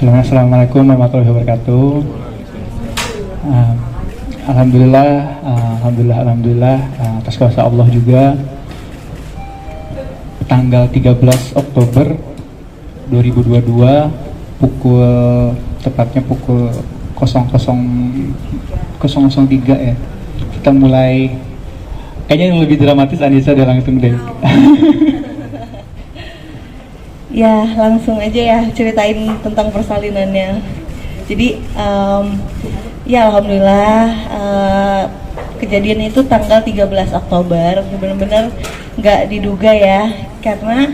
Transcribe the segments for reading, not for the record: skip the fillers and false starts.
Assalamualaikum warahmatullahi wabarakatuh. Uh, Alhamdulillah, atas kuasa Allah juga tanggal 13 Oktober 2022 tepatnya pukul 00.003 ya. Kita mulai, kayaknya yang lebih dramatis Anissa udah langsung deh. Ya, langsung aja ya ceritain tentang persalinannya. Jadi, ya alhamdulillah kejadian itu tanggal 13 Oktober, benar-benar nggak diduga ya, karena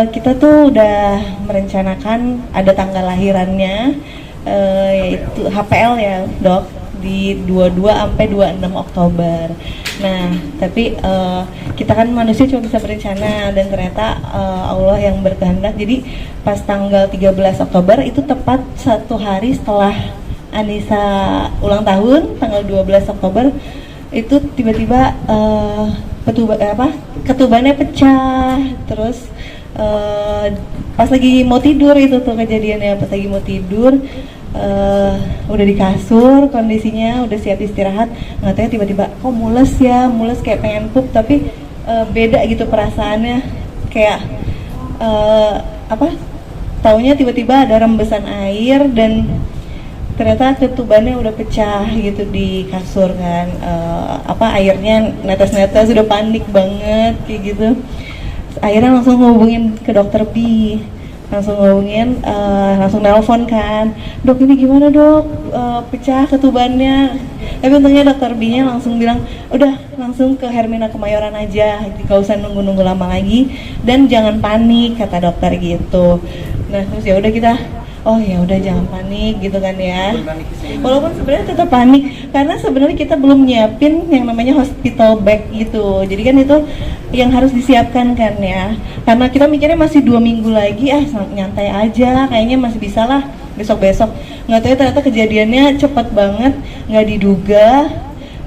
kita tuh udah merencanakan ada tanggal lahirannya, yaitu HPL ya dok, di 22 sampai 26 Oktober. Nah, tapi kita kan manusia cuma bisa berencana, dan ternyata Allah yang berkehendak. Jadi pas tanggal 13 Oktober itu tepat 1 hari setelah Anissa ulang tahun, tanggal 12 Oktober itu tiba-tiba ketubannya pecah. Terus pas lagi mau tidur itu tuh kejadiannya, pas lagi mau tidur, udah di kasur kondisinya, udah siap istirahat, nggak tahu tiba-tiba kok mules kayak pengen pup, tapi beda gitu perasaannya, kayak taunya tiba-tiba ada rembesan air, dan ternyata ketubannya udah pecah gitu di kasur kan. Airnya netes-netes, udah panik banget kayak gitu. Akhirnya langsung hubungin ke dokter B, langsung nelpon kan, dok ini gimana dok, pecah ketubannya. Tapi untungnya dokter B-nya langsung bilang, udah langsung ke Hermina Kemayoran aja, gak usah nunggu lama lagi, dan jangan panik kata dokter gitu. Nah terus ya udah kita, oh ya udah jangan panik gitu kan ya. Walaupun sebenarnya tetap panik, karena sebenarnya kita belum nyiapin yang namanya hospital bag gitu. Jadi kan itu yang harus disiapkan kan ya. Karena kita mikirnya masih 2 minggu lagi, nyantai aja, kayaknya masih bisa lah besok-besok. Nggak tahu ternyata kejadiannya cepat banget, nggak diduga.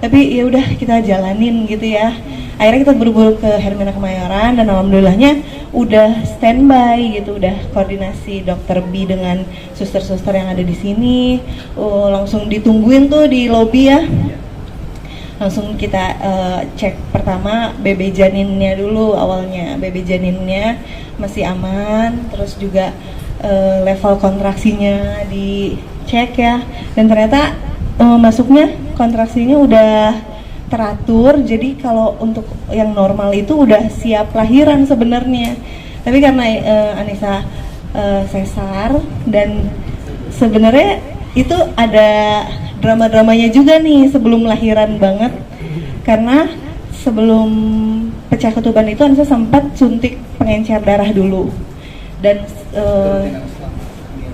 Tapi ya udah kita jalanin gitu ya. Akhirnya kita buru-buru ke Hermina Kemayoran, dan alhamdulillahnya udah standby gitu, udah koordinasi dokter B dengan suster-suster yang ada di sini. Langsung ditungguin tuh di lobi ya. Langsung kita cek pertama BB janinnya dulu awalnya. BB janinnya masih aman, terus juga level kontraksinya dicek ya. Dan ternyata masuknya kontraksinya udah teratur, jadi kalau untuk yang normal itu udah siap lahiran sebenarnya. Tapi karena Anissa sesar, dan sebenarnya itu ada drama-dramanya juga nih sebelum lahiran banget, karena sebelum pecah ketuban itu Anissa sempat suntik pengencer darah dulu. Dan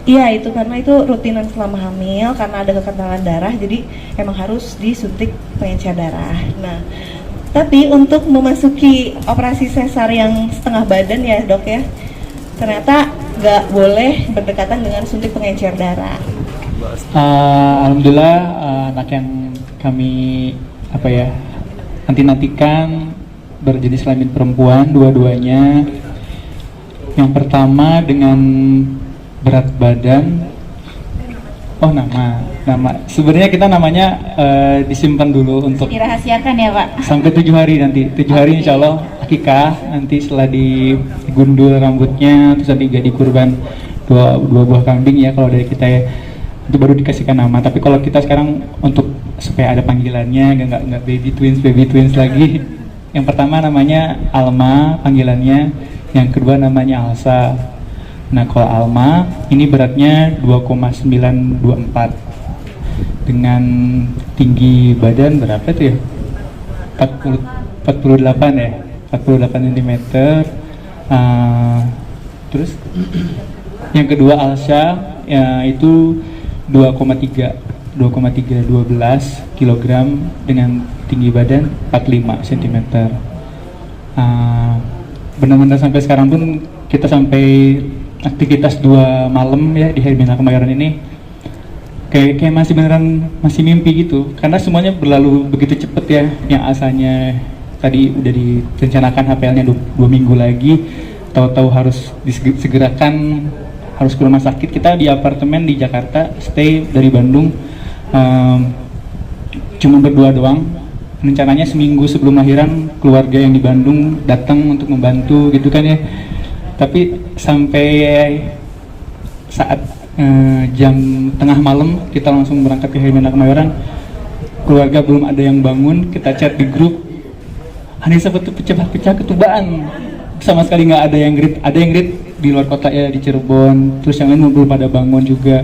iya itu karena itu rutinan selama hamil, karena ada kekentalan darah, jadi emang harus disuntik pengencer darah. Nah, tapi untuk memasuki operasi sesar yang setengah badan ya dok ya, ternyata nggak boleh berdekatan dengan suntik pengencer darah. Alhamdulillah anak yang kami nantikan berjenis kelamin perempuan dua-duanya. Yang pertama dengan berat badan, nama sebenarnya kita namanya disimpan dulu untuk dirahasiakan ya Pak, sampai 7 hari nanti. 7 hari insya Allah akikah, nanti setelah digundul rambutnya, terus nanti jadi kurban dua buah kambing ya kalau dari kita ya, itu baru dikasihkan nama. Tapi kalau kita sekarang untuk supaya ada panggilannya, nggak baby twins lagi. Yang pertama namanya Alma panggilannya, yang kedua namanya Alsa. Nah kalau Alma ini beratnya 2,924 dengan tinggi badan berapa tuh ya? 48 ya, 48 cm. Terus yang kedua Alsha ya, itu 2,312 kg dengan tinggi badan 45 cm. Benar-benar sampai sekarang pun kita sampai aktivitas 2 malam ya di Hermina Kemayoran ini kayak masih mimpi gitu, karena semuanya berlalu begitu cepet ya. Yang asalnya tadi udah direncanakan HPL-nya 2 minggu lagi, tahu-tahu harus disegerakan harus ke rumah sakit. Kita di apartemen di Jakarta, stay dari Bandung, cuma berdua doang. Rencananya seminggu sebelum lahiran keluarga yang di Bandung datang untuk membantu gitu kan ya. Tapi sampai saat jam tengah malam kita langsung berangkat ke Hermina Kemayoran, keluarga belum ada yang bangun. Kita chat di grup, Anissa pecah ketubaan, sama sekali nggak ada yang grid. Ada yang grid di luar kota ya, di Cirebon, terus yang lain belum pada bangun juga.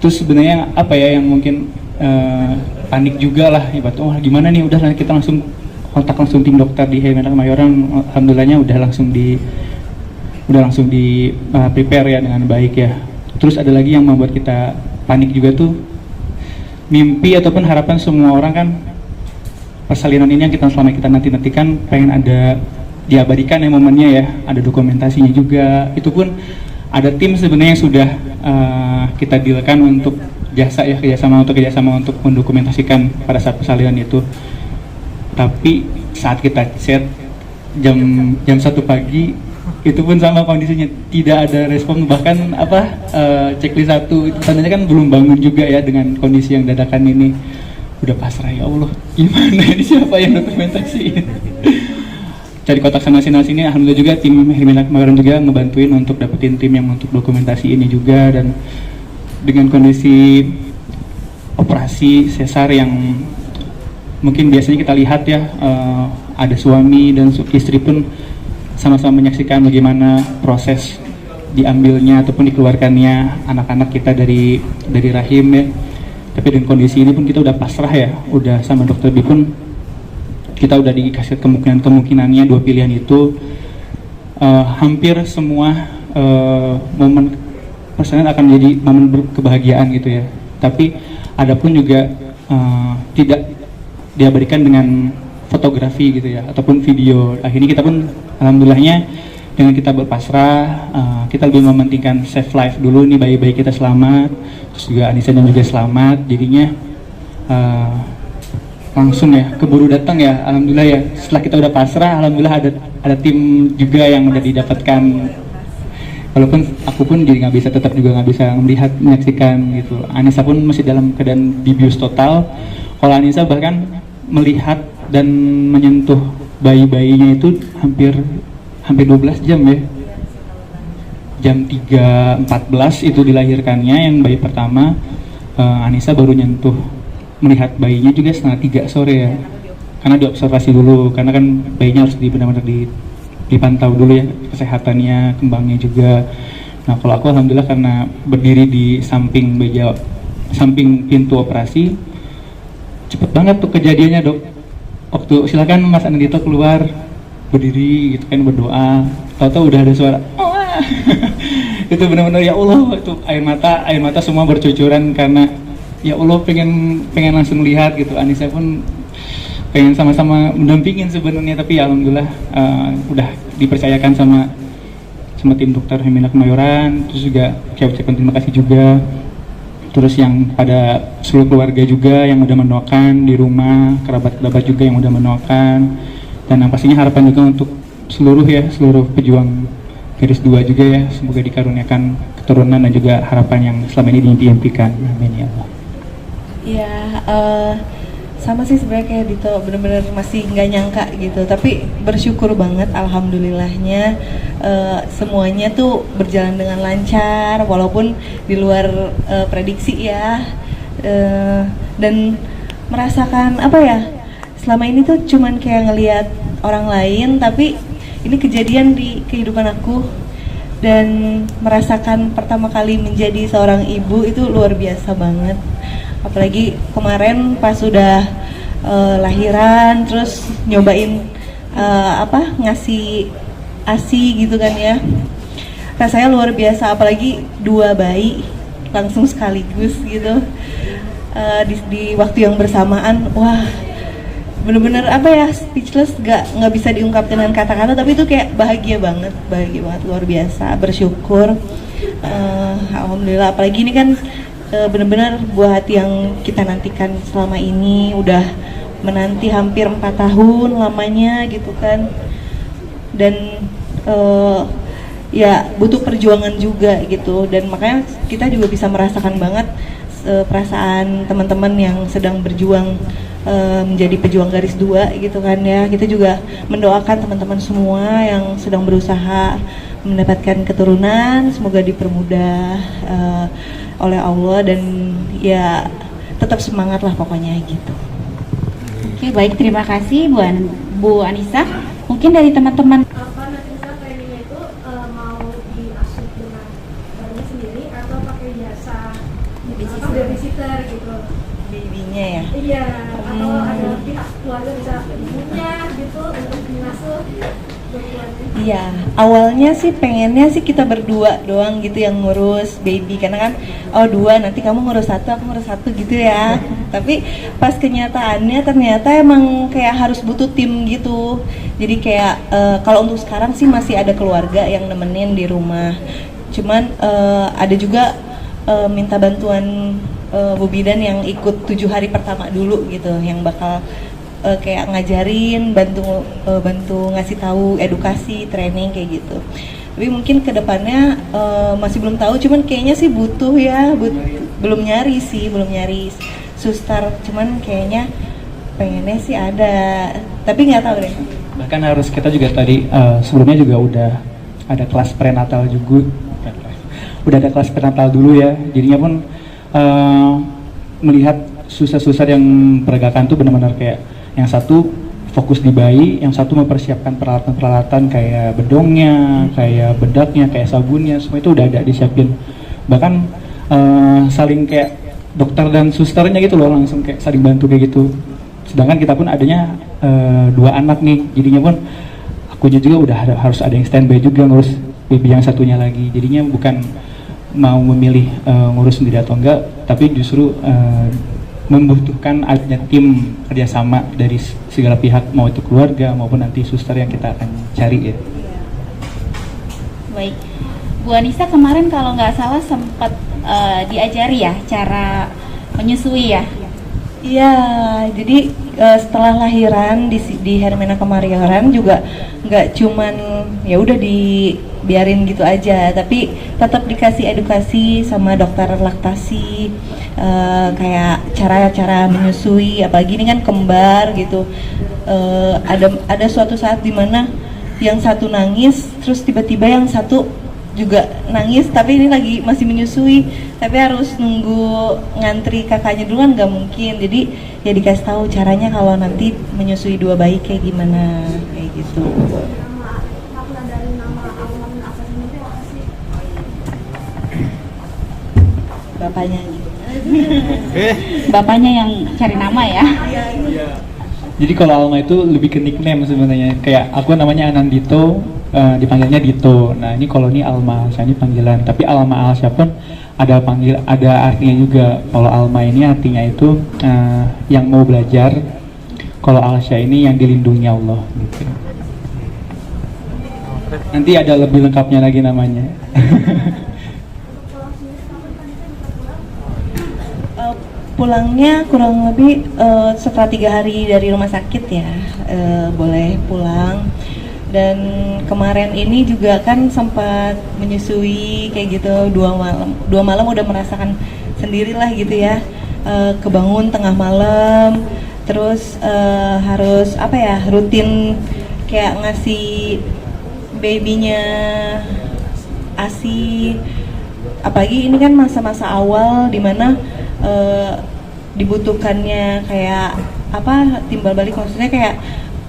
Terus sebenarnya apa ya yang mungkin panik juga lah, ibarat oh gimana nih, udah kita langsung kontak langsung tim dokter di Hermina Kemayoran. Alhamdulillahnya udah langsung di prepare ya dengan baik ya. Terus ada lagi yang membuat kita panik juga tuh, mimpi ataupun harapan semua orang kan, persalinan ini yang selama kita nantikan pengen ada diabadikan ya momennya ya, ada dokumentasinya juga. Itu pun ada tim sebenarnya yang sudah kita dealkan untuk kerjasama untuk mendokumentasikan pada saat persalinan itu. Tapi saat kita chat jam 1 pagi itu pun sama kondisinya, tidak ada respon. Bahkan checklist 1 itu tandanya kan belum bangun juga ya, dengan kondisi yang dadakan ini. Udah pasrah, ya Allah gimana ini, siapa yang dokumentasiin. Cari kotak sana sini, alhamdulillah juga tim Hermina Kemayoran juga ngebantuin untuk dapetin tim yang untuk dokumentasi ini juga. Dan dengan kondisi operasi sesar yang mungkin biasanya kita lihat ya, ada suami dan istri pun sama-sama menyaksikan bagaimana proses diambilnya ataupun dikeluarkannya anak-anak kita dari rahim ya. Tapi dengan kondisi ini pun kita udah pasrah ya, udah sama dokter B pun kita udah dikasih kemungkinannya 2 pilihan itu. Hampir semua momen persalinan akan menjadi momen kebahagiaan gitu ya. Tapi ada pun juga tidak diabadikan dengan fotografi gitu ya, ataupun video. Akhirnya kita pun alhamdulillahnya dengan kita berpasrah, kita lebih mementingkan save life dulu nih, bayi-bayi kita selamat, terus juga Anissa juga selamat. Jadinya langsung ya keburu datang ya, alhamdulillah ya. Setelah kita udah pasrah, alhamdulillah ada tim juga yang udah didapatkan. Walaupun aku pun jadi tetap nggak bisa melihat, menyaksikan gitu. Anissa pun masih dalam keadaan dibius total. Kalau Anissa bahkan melihat dan menyentuh bayi-bayinya itu hampir 12 jam ya. Jam 3.14 itu dilahirkannya yang bayi pertama. Anissa baru nyentuh melihat bayinya juga setengah 3 sore ya. Karena diobservasi dulu, karena kan bayinya harus benar-benar dipantau dulu ya kesehatannya, kembangnya juga. Nah kalau aku alhamdulillah karena berdiri di samping pintu operasi, cepet banget tuh kejadiannya dok. Waktu silakan Mas Anindito keluar berdiri gitu kan berdoa, tahu-tahu udah ada suara itu benar-benar ya Allah, waktu air mata semua bercucuran karena ya Allah pengen langsung lihat gitu. Anissa pun pengen sama-sama mendampingin sebenarnya, tapi ya alhamdulillah udah dipercayakan sama tim dokter Hermina Kemayoran. Terus juga saya ucapkan terima kasih juga, terus yang pada seluruh keluarga juga yang udah mendoakan di rumah, kerabat-kerabat juga yang udah mendoakan. Dan yang pastinya harapan juga untuk seluruh pejuang garis 2 juga ya, semoga dikaruniakan keturunan dan juga harapan yang selama ini diimpikan. Amin ya Allah. Ya, sama sih sebenarnya kayak Dito, bener-bener masih nggak nyangka gitu, tapi bersyukur banget alhamdulillahnya semuanya tuh berjalan dengan lancar walaupun di luar prediksi ya. Dan merasakan selama ini tuh cuman kayak ngelihat orang lain, tapi ini kejadian di kehidupan aku dan merasakan pertama kali menjadi seorang ibu itu luar biasa banget. Apalagi kemarin pas sudah lahiran, terus nyobain ngasih ASI gitu kan ya, rasanya luar biasa. Apalagi 2 bayi langsung sekaligus gitu di waktu yang bersamaan. Wah, bener-bener speechless, nggak bisa diungkapkan dengan kata-kata, tapi itu kayak bahagia banget luar biasa, bersyukur. Alhamdulillah, apalagi ini kan benar-benar buah hati yang kita nantikan selama ini, udah menanti hampir 4 tahun lamanya gitu kan. Dan ya butuh perjuangan juga gitu, dan makanya kita juga bisa merasakan banget perasaan teman-teman yang sedang berjuang menjadi pejuang garis 2 gitu kan ya. Kita juga mendoakan teman-teman semua yang sedang berusaha mendapatkan keturunan, semoga dipermudah oleh Allah, dan ya tetap semangat lah pokoknya gitu. Oke, baik, terima kasih Bu Anissa. Mungkin dari teman-teman Apa nanti trainingnya itu mau diasuh dengan bayinya sendiri atau pakai jasa babysitter gitu? Babynya ya. Iya, atau ada pihak keluarga bisa ibunya gitu untuk mengasuh keluarga. Iya, awalnya sih pengennya sih kita berdua doang gitu yang ngurus baby, karena kan oh 2 nanti kamu ngurus 1 aku ngurus 1 gitu ya. Tapi pas kenyataannya ternyata emang kayak harus butuh tim gitu. Jadi kayak kalau untuk sekarang sih masih ada keluarga yang nemenin di rumah. Cuman ada juga minta bantuan Bu Bidan yang ikut 7 hari pertama dulu gitu, yang bakal kayak ngajarin, bantu ngasih tahu, edukasi, training kayak gitu. Tapi mungkin kedepannya masih belum tahu, cuman kayaknya sih butuh ya, belum nyari suster, cuman kayaknya pengennya sih ada, tapi nggak tahu deh. Bahkan harus kita juga tadi sebelumnya juga udah ada kelas prenatal juga, udah ada kelas prenatal dulu ya, jadinya pun melihat suster-suster yang peragakan tuh benar-benar kayak yang satu fokus di bayi, yang satu mempersiapkan peralatan-peralatan kayak bedongnya, kayak bedaknya, kayak sabunnya, semua itu udah ada disiapin. Bahkan saling kayak dokter dan susternya gitu loh, langsung kayak saling bantu kayak gitu. Sedangkan kita pun adanya 2 anak nih, jadinya pun akunya juga udah harus ada yang standby juga ngurus baby yang satunya lagi. Jadinya bukan mau memilih ngurus sendiri atau enggak, tapi justru membutuhkan adanya tim kerjasama dari segala pihak, mau itu keluarga maupun nanti suster yang kita akan cari ya. baik, Bu Anissa kemarin kalau nggak salah sempat diajari ya cara menyusui ya. Iya, jadi setelah lahiran di Hermina Kemayoran juga nggak cuman ya udah dibiarin gitu aja, tapi tetap dikasih edukasi sama dokter laktasi, kayak cara-cara menyusui, apalagi ini kan kembar gitu. Ada suatu saat dimana yang satu nangis, terus tiba-tiba yang satu juga nangis, tapi ini lagi masih menyusui, tapi harus nunggu ngantri kakaknya duluan, nggak mungkin. Jadi ya dikasih tahu caranya kalau nanti menyusui 2 bayi kayak gimana, kayak gitu. Makna dari nama Alman apa sih? Bapaknya gitu. Bapaknya yang cari nama ya. Jadi kalau Alma itu lebih ke nickname sebenarnya, kayak aku namanya Anandito, dipanggilnya Dito. Nah ini kalau ini Alma Alsya ini panggilan, tapi Alma Alsya pun ada artinya juga. Kalau Alma ini artinya itu yang mau belajar, kalau Alsya ini yang dilindungi Allah gitu. Nanti ada lebih lengkapnya lagi namanya. Pulangnya kurang lebih setelah 3 hari dari rumah sakit ya, boleh pulang. Dan kemarin ini juga kan sempat menyusui kayak gitu 2 malam udah merasakan sendirilah gitu ya, kebangun tengah malam, terus harus apa ya, rutin kayak ngasih babynya ASI, apalagi ini kan masa-masa awal dimana dibutuhkannya kayak apa, timbal balik, maksudnya kayak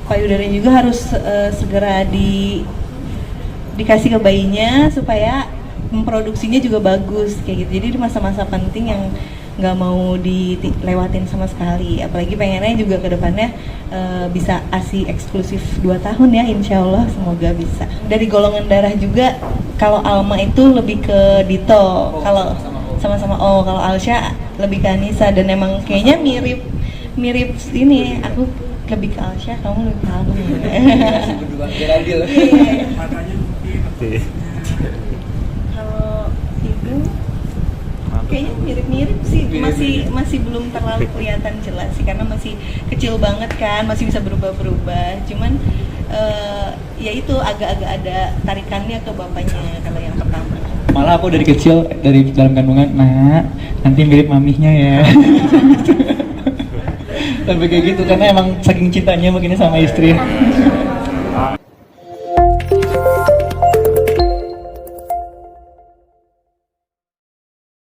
payudaranya juga harus segera dikasih ke bayinya supaya memproduksinya juga bagus kayak gitu. Jadi di masa-masa penting yang nggak mau dilewatin sama sekali, apalagi pengennya juga ke depannya bisa ASI eksklusif 2 tahun ya, insya Allah semoga bisa. Dari golongan darah juga kalau Alma itu lebih ke Dito, kalau sama-sama kalau Alsya lebih ke Anissa, dan emang kayaknya mirip ini, aku lebih ke Alsya, kamu lebih ke Alma. Kalau ibu kayaknya mirip-mirip sih, masih belum terlalu kelihatan jelas sih, karena masih kecil banget kan, masih bisa berubah-berubah. Cuman ya itu agak-agak ada tarikannya ke bapaknya kalau yang pertama. Malah aku dari kecil, dari dalam kandungan, nah nanti mirip mamihnya ya. Sampai kayak gitu, karena emang saking cintanya begini sama istri.